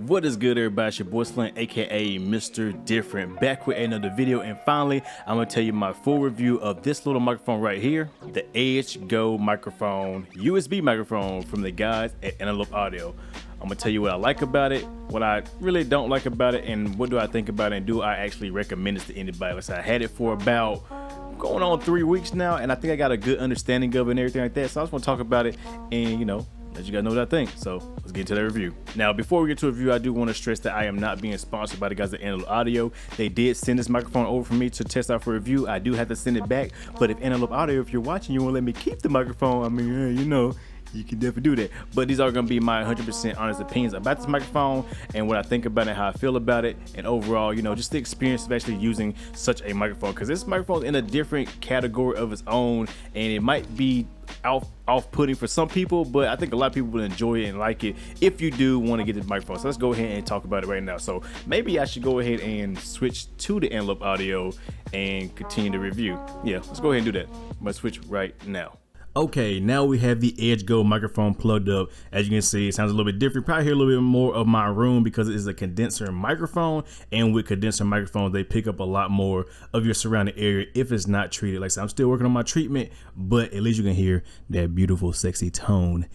What is good, everybody? It's your boy Slim, aka Mr. Different, back with another video. And finally, I'm gonna tell you my full review of this little microphone right here, the Edge Go microphone, USB microphone from the guys at Antelope Audio. I'm gonna tell you what I like about it, what I really don't like about it, and what do I think about it, and do I actually recommend this to anybody. Like I said, I had it for about going on 3 weeks now, and I think I got a good understanding of it and everything like that. So I just want to talk about it and, let you guys know what I think. So let's get into the review. Now, before we get to the review, I do want to stress that I am not being sponsored by the guys at Antelope Audio. They did send this microphone over for me to test out for review. I do have to send it back, but if Antelope Audio, if you're watching, you want to let me keep the microphone, I mean, you can definitely do that. But these are going to be my 100% honest opinions about this microphone and what I think about it, how I feel about it, and overall, just the experience of actually using such a microphone. Because this microphone is in a different category of its own, and it might be off-putting for some people, but I think a lot of people will enjoy it and like it if you do want to get this microphone. So let's go ahead and talk about it right now. So maybe I should go ahead and switch to the Antelope Audio and continue the review. Yeah, let's go ahead and do that. I'm gonna switch right now. Okay, now we have the Edge Go microphone plugged up. As you can see, it sounds a little bit different. Probably hear a little bit more of my room because it is a condenser microphone, and with condenser microphones, they pick up a lot more of your surrounding area if it's not treated. Like I said, I'm still working on my treatment, but at least you can hear that beautiful, sexy tone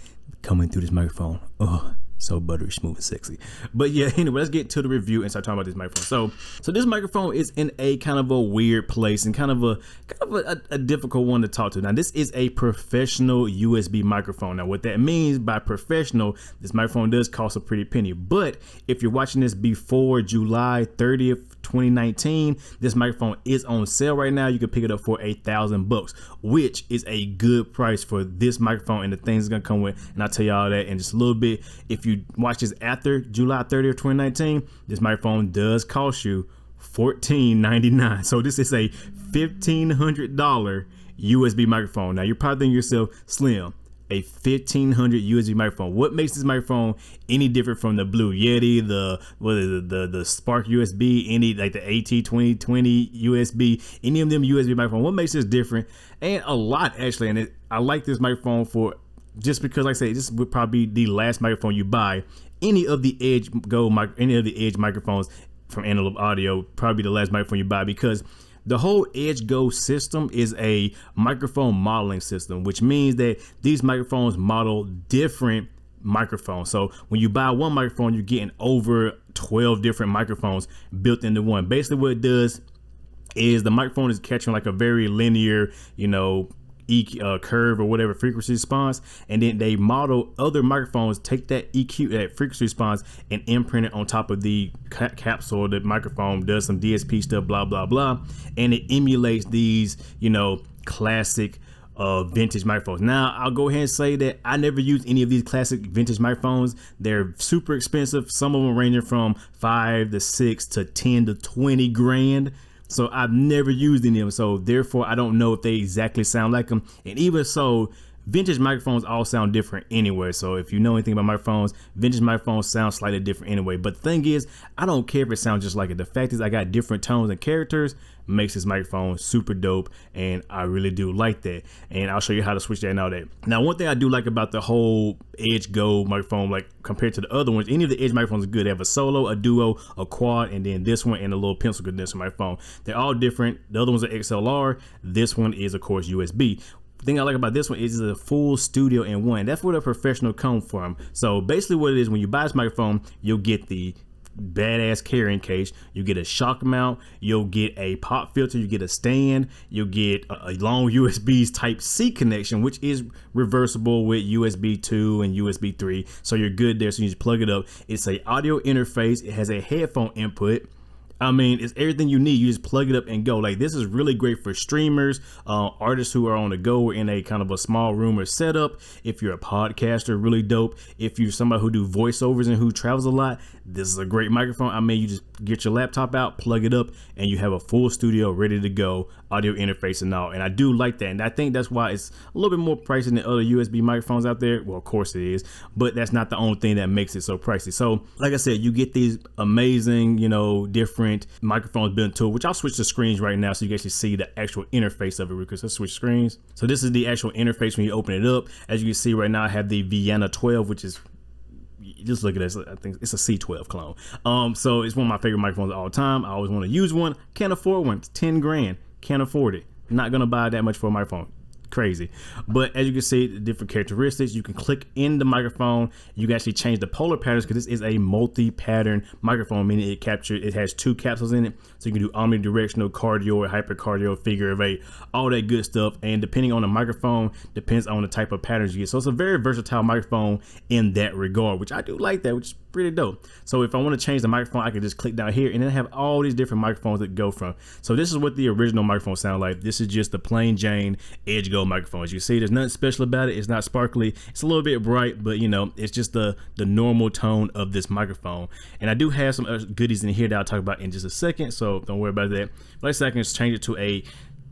coming through this microphone. Oh, so buttery smooth and sexy. But yeah, anyway, let's get to the review and start talking about this microphone. So this microphone is in a kind of a weird place and kind of a difficult one to talk to. Now, this is a professional USB microphone. Now, what that means by professional, this microphone does cost a pretty penny. But if you're watching this before July 30th, 2019, this microphone is on sale right now. You can pick it up for $1,000, which is a good price for this microphone and the things it's gonna come with. And I'll tell you all that in just a little bit. If you watch this after July 30th, 2019, this microphone does cost you $1,499. So this is a $1,500 USB microphone. Now you're probably thinking to yourself, Slim, a $1,500 USB microphone. What makes this microphone any different from the Blue Yeti, the Spark USB, any like the AT2020 USB, any of them USB microphones? What makes this different? And a lot actually. And I like this microphone for just because, like I say, this would probably be the last microphone you buy. Any of the Edge microphones from Antelope Audio, probably the last microphone you buy, because the whole Edge Go system is a microphone modeling system, which means that these microphones model different microphones. So when you buy one microphone, you're getting over 12 different microphones built into one. Basically what it does is the microphone is catching like a very linear, curve or whatever frequency response, and then they model other microphones, take that EQ, that frequency response, and imprint it on top of the capsule. The microphone does some DSP stuff, blah blah blah, and it emulates these classic vintage microphones. Now I'll go ahead and say that I never used any of these classic vintage microphones. They're super expensive, some of them ranging from 5 to 6 to 10 to 20 grand. So I've never used any of them, so therefore I don't know if they exactly sound like them. And even so, vintage microphones all sound different anyway. So if you know anything about microphones, vintage microphones sound slightly different anyway. But the thing is, I don't care if it sounds just like it. The fact is I got different tones and characters makes this microphone super dope, and I really do like that. And I'll show you how to switch that and all that. Now, one thing I do like about the whole Edge Go microphone, like compared to the other ones, any of the Edge microphones are good. They have a solo, a duo, a quad, and then this one and a little pencil condenser microphone. They're all different. The other ones are XLR. This one is, of course, USB. The thing I like about this one is it's a full studio in one. That's where the professional come from. So basically what it is, when you buy this microphone, you'll get the badass carrying case, you get a shock mount, you'll get a pop filter, you get a stand, you'll get a long USB type C connection, which is reversible with USB 2 and USB 3. So you're good there. So you just plug it up. It's a audio interface. It has a headphone input. I mean, it's everything you need. You just plug it up and go. Like, this is really great for streamers, artists who are on the go or in a kind of a small room or setup. If you're a podcaster, really dope. If you're somebody who do voiceovers and who travels a lot, this is a great microphone. I mean, you just get your laptop out, plug it up, and you have a full studio ready to go, audio interface and all. And I do like that. And I think that's why it's a little bit more pricey than other USB microphones out there. Well, of course it is, but that's not the only thing that makes it so pricey. So like I said, you get these amazing, different microphones built into it, which I'll switch the screens right now so you can actually see the actual interface of it, because let's switch screens. So this is the actual interface when you open it up. As you can see right now, I have the Vienna 12, which is just look at this. I think it's a C12 clone. So it's one of my favorite microphones of all time. I always want to use one. Can't afford one. It's 10 grand. Can't afford it. Not gonna buy that much for a microphone. Crazy. But as you can see, the different characteristics, you can click in the microphone. You can actually change the polar patterns because this is a multi-pattern microphone, meaning it has 2 capsules in it, so you can do omnidirectional, cardio, hypercardio, figure of 8, all that good stuff. And depending on the microphone, depends on the type of patterns you get. So it's a very versatile microphone in that regard, which I do like that, which is pretty dope. So if I want to change the microphone, I can just click down here and then have all these different microphones that go from. So this is what the original microphone sound like. This is just the plain Jane Edge Go microphone. As you see, there's nothing special about it. It's not sparkly. It's a little bit bright, but you know, it's just the normal tone of this microphone. And I do have some goodies in here that I'll talk about in just a second, so don't worry about that. But like I said, I can just change it to a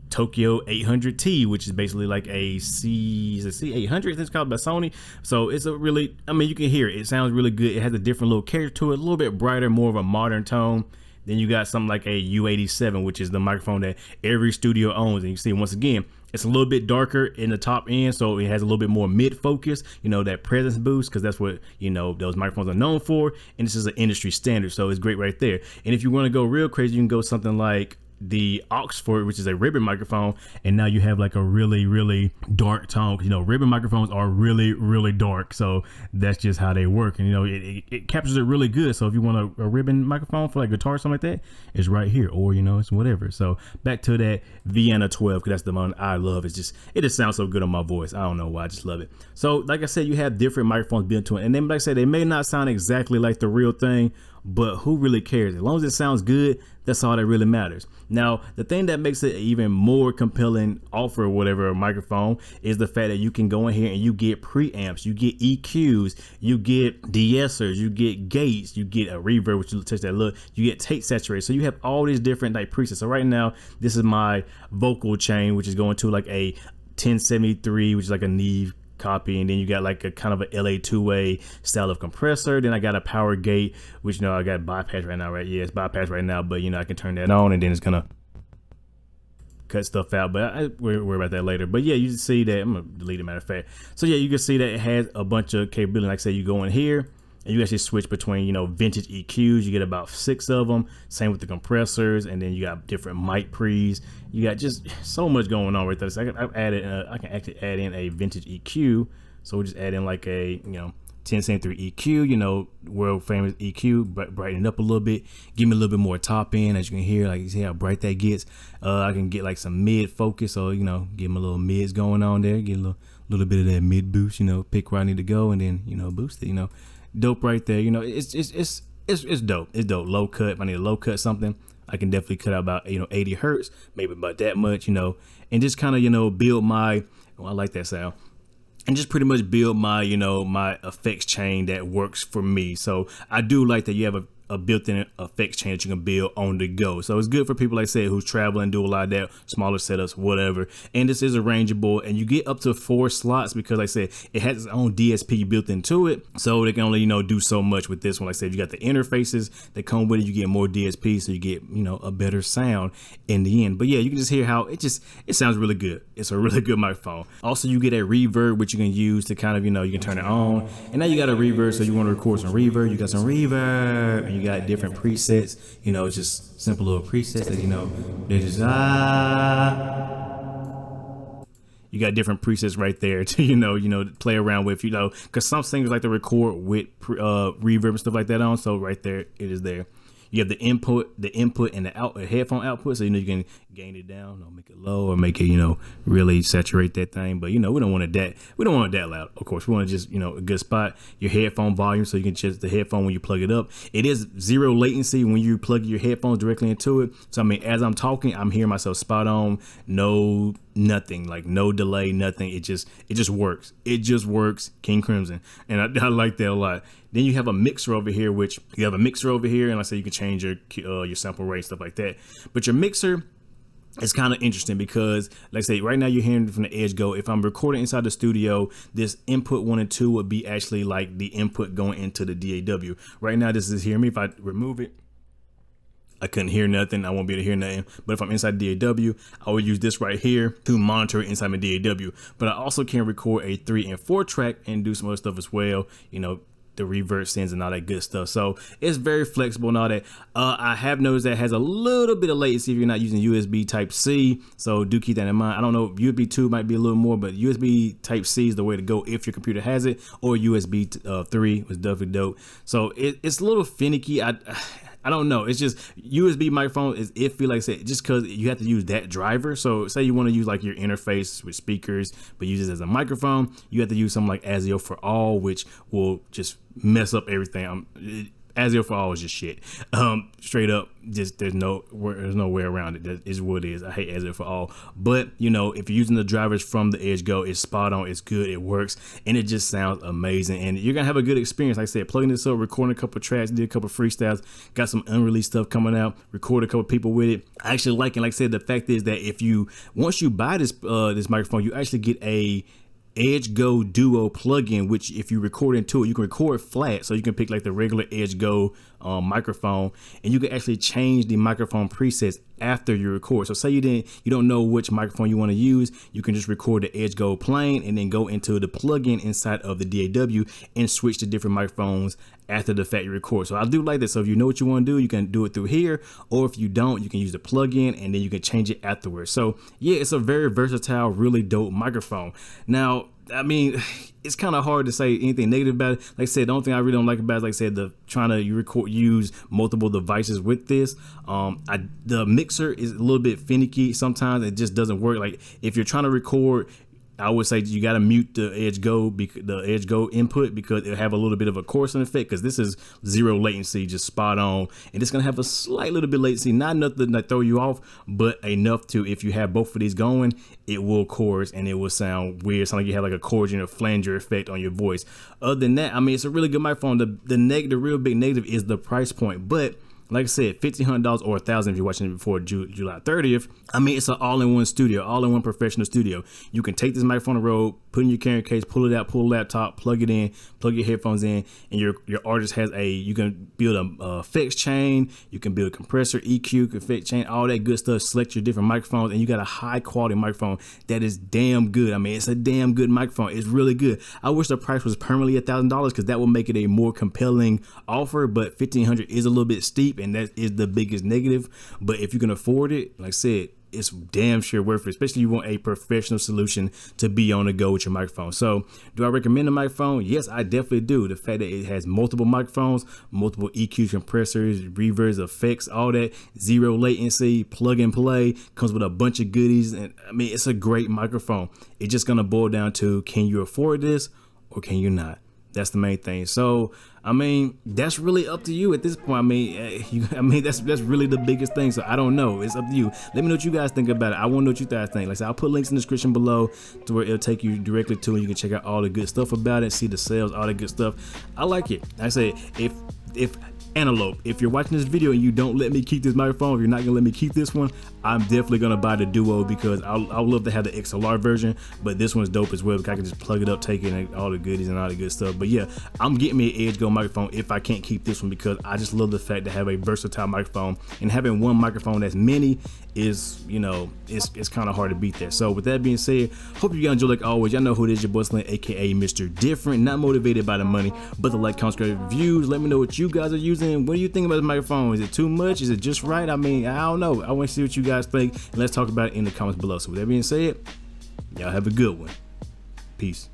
Tokyo 800T, which is basically like a C800. It's called by Sony. So it's a really, I mean, you can hear it. It sounds really good. It has a different little character to it, a little bit brighter, more of a modern tone. Then you got something like a U87, which is the microphone that every studio owns. And you see, once again, it's a little bit darker in the top end, so it has a little bit more mid focus, you know, that presence boost, because that's what, you know, those microphones are known for. And this is an industry standard, so it's great right there. And if you want to go real crazy, you can go something like the Oxford, which is a ribbon microphone, and now you have like a really dark tone. You know, ribbon microphones are really dark, so that's just how they work. And you know, it captures it really good. So if you want a ribbon microphone for like guitar or something like that, it's right here, or you know, it's whatever. So back to that Vienna 12, because that's the one I love. It just sounds so good on my voice. I don't know why, I just love it. So like I said, you have different microphones built into it, and then like I said, they may not sound exactly like the real thing, but who really cares? As long as it sounds good, that's all that really matters. Now, the thing that makes it even more compelling offer, whatever, a microphone, is the fact that you can go in here and you get preamps, you get EQs, you get de-essers, you get gates, you get a reverb, which you touch that look, you get tape saturated. So you have all these different like presets. So right now, this is my vocal chain, which is going to like a 1073, which is like a Neve copy, and then you got like a kind of a LA2A style of compressor. Then I got a power gate, which you know I got bypass right now, right? Yeah, it's bypass right now, but you know I can turn that on and then it's gonna cut stuff out, but we'll worry about that later. But yeah, you see that I'm gonna delete it, matter of fact. So yeah, you can see that it has a bunch of capability. Like I say, you go in here and you actually switch between, you know, vintage EQs. You get about 6 of them. Same with the compressors, and then you got different mic pre's. You got just so much going on right there. So I can actually add in a vintage EQ. So we'll just add in like a, you know, 1073 EQ, you know, world famous EQ, but brighten it up a little bit, give me a little bit more top end. As you can hear, like you see how bright that gets. I can get like some mid focus, so you know, give me a little mids going on there, get a little bit of that mid boost, you know, pick where I need to go, and then you know, boost it, you know. Dope right there. You know, it's dope. It's dope. Low cut. If I need to low cut something, I can definitely cut out about, you know, 80 hertz, maybe about that much, you know, and just kind of, you know, build my, oh, I like that sound, and just pretty much build my, you know, my effects chain that works for me. So I do like that you have a built-in effects chain that you can build on the go. So it's good for people, like I said, who's traveling, do a lot of that, smaller setups, whatever. And this is arrangeable, and you get up to 4 slots because, like I said, it has its own DSP built into it. So they can only, you know, do so much with this one. Like I said, you got the interfaces that come with it, you get more DSP, so you get, you know, a better sound in the end. But yeah, you can just hear how it sounds really good. It's a really good microphone. Also, you get a reverb, which you can use to kind of, you know, you can turn it on. And now you got a reverb, so you want to record some reverb, you got some reverb, and you got different presets, you know, just simple little presets that, you know, they just you got different presets right there to, you know, play around with, you know, because some singers like to record with reverb and stuff like that on. So right there, it is there. You have the input and the headphone output, so you know you can gain it down or make it low or make it, you know, really saturate that thing. But you know, we don't want it that loud. Of course, we want to just, you know, a good spot. Your headphone volume, so you can adjust the headphone when you plug it up. It is 0 latency when you plug your headphones directly into it. So I mean, as I'm talking, I'm hearing myself spot on. Nothing, like no delay, nothing. It just works. It just works. King Crimson, and I like that a lot. Then you have a mixer over here, and like I said, you can change your sample rate, stuff like that. But your mixer is kind of interesting because, like I say, right now you're hearing from the Edge Go. If I'm recording inside the studio, this input 1 and 2 would be actually like the input going into the DAW. Right now, this is hearing me. If I remove it, I couldn't hear nothing. I won't be able to hear nothing. But if I'm inside DAW, I would use this right here to monitor it inside my DAW. But I also can record a 3 and 4 track and do some other stuff as well. You know, the reverse sends and all that good stuff. So it's very flexible and all that. I have noticed that it has a little bit of latency if you're not using USB type C, so do keep that in mind. I don't know, USB 2 might be a little more, but USB type C is the way to go if your computer has it, or USB 3 was definitely dope. So it's a little finicky. I don't know. It's just USB microphone is iffy, like I said, just because you have to use that driver. So say you want to use like your interface with speakers, but use it as a microphone, you have to use something like ASIO for all, which will just mess up everything. ASIO for all is just shit. Straight up, just there's no way around it. That is what it is. I hate ASIO for all. But you know, if you're using the drivers from the Edge Go, it's spot on, it's good, it works, and it just sounds amazing. And you're gonna have a good experience. Like I said, plugging this up, recording a couple of tracks, did a couple of freestyles, got some unreleased stuff coming out, recorded a couple of people with it. I actually like it. Like I said, the fact is that once you buy this microphone, you actually get a Edge Go Duo plugin, which if you record into it, you can record flat, so you can pick like the regular Edge Go microphone, and you can actually change the microphone presets after you record. So say you don't know which microphone you want to use, you can just record the Edge Go plain and then go into the plugin inside of the DAW and switch to different microphones after the fact you record. So I do like this. So if you know what you want to do, you can do it through here, or if you don't, you can use the plugin and then you can change it afterwards. So yeah, it's a very versatile, really dope microphone. Now, I mean, it's kind of hard to say anything negative about it. Like I said, the only thing I really don't like about it, like I said, use multiple devices with this. The mixer is a little bit finicky. Sometimes it just doesn't work. Like if you're trying to record, I would say you got to mute the Edge Go input, because it'll have a little bit of a chorusing effect, because this is zero latency, just spot on, and it's gonna have a slight little bit of latency, not enough to throw you off, but enough to, if you have both of these going, it will chorus and it will sound weird, sound like you have like a chorus or flanger effect on your voice. Other than that, I mean, it's a really good microphone. The real big negative is the price point, but like I said, $1,500 or $1,000 if you're watching it before July 30th. I mean, it's an all-in-one studio, all-in-one professional studio. You can take this microphone on the road, put it in your carrying case, pull it out, pull a laptop, plug it in, plug your headphones in, and your artist has you can build a effects chain, you can build a compressor, EQ, effect chain, all that good stuff, select your different microphones, and you got a high-quality microphone that is damn good. I mean, it's a damn good microphone. It's really good. I wish the price was permanently $1,000, because that would make it a more compelling offer, but $1,500 is a little bit steep, and that is the biggest negative. But if you can afford it, like I said, it's damn sure worth it, especially if you want a professional solution to be on the go with your microphone. So do I recommend the microphone? Yes, I definitely do. The fact that it has multiple microphones, multiple EQ, compressors, reverbs, effects, all that, zero latency, plug and play, comes with a bunch of goodies. And I mean, it's a great microphone. It's just gonna boil down to, can you afford this or can you not? That's the main thing. So I mean, that's really up to you at this point. I mean, that's really the biggest thing. So I don't know. It's up to you. Let me know what you guys think about it. I want to know what you guys think. Like I said, I'll put links in the description below to where it'll take you directly to, and you can check out all the good stuff about it, see the sales, all the good stuff. I like it. Like I say, if Antelope, if you're watching this video and you don't let me keep this microphone, if you're not gonna let me keep this one, I'm definitely gonna buy the Duo, because I would love to have the XLR version, but this one's dope as well, because I can just plug it up, take it, and all the goodies and all the good stuff. But yeah, I'm getting me an Edge Go microphone if I can't keep this one, because I just love the fact to have a versatile microphone, and having one microphone that's mini is, you know, it's kind of hard to beat that. So with that being said, hope you guys enjoy. Like always, y'all know who it is, your boy Slim, aka Mr. Different, not motivated by the money, but the like, comment, subscribe, reviews. Let me know what you guys are using. What do you think about the microphone? Is it too much? Is it just right? I mean, I don't know. I want to see what you guys think, and let's talk about it in the comments below. So with that being said, y'all have a good one. Peace.